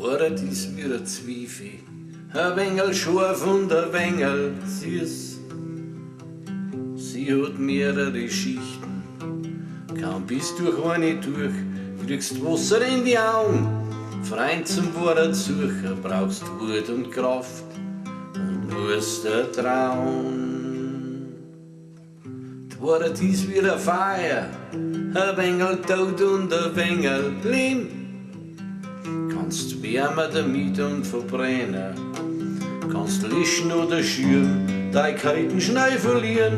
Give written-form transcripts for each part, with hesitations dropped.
Wahrheit ist wie ein Zwiefe, ein Wengel scharf und ein Wengel süß. Sie hat mehrere Schichten, kaum bist durch eine durch, kriegst Wasser in die Augen. Freund zum Wahrheit suchen, brauchst Mut und Kraft und musst dir trauen. Die Wahrheit ist wie ein Feuer, ein Wengel Tod und ein Wengel Leben. Kannst wärmen damit und verbrennen, kannst löschen oder schüren, deine Kalten schnell verlieren.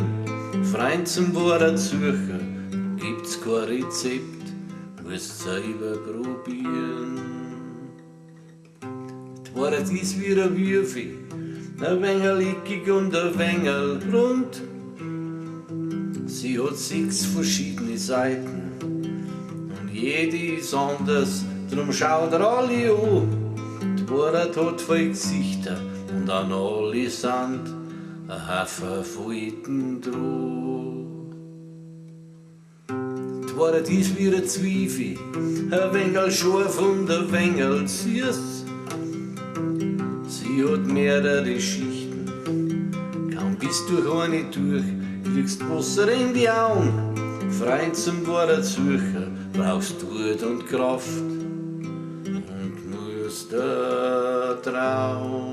Freund zum Wahrheit suchen, gibt's kein Rezept, musst selber probieren. Die Wahrheit ist wie ein Würfel, ein Wengel eckig und ein Wengel rund. Sie hat 6 verschiedene Seiten und jede ist anders. Drum schaut alle an, die Wahrheit hat viele Gesichter und an alle sind ein Haufen Falten dran. Die Wahrheit ist wie ein Zwiefe, ein Wengel scharf und ein Wengel süß. Sie hat mehrere Schichten, kaum bist durch eine durch, kriegst Wasser in die Augen. Freund zum Wahrheit suchen, brauchst Mut und Kraft. Der Traum.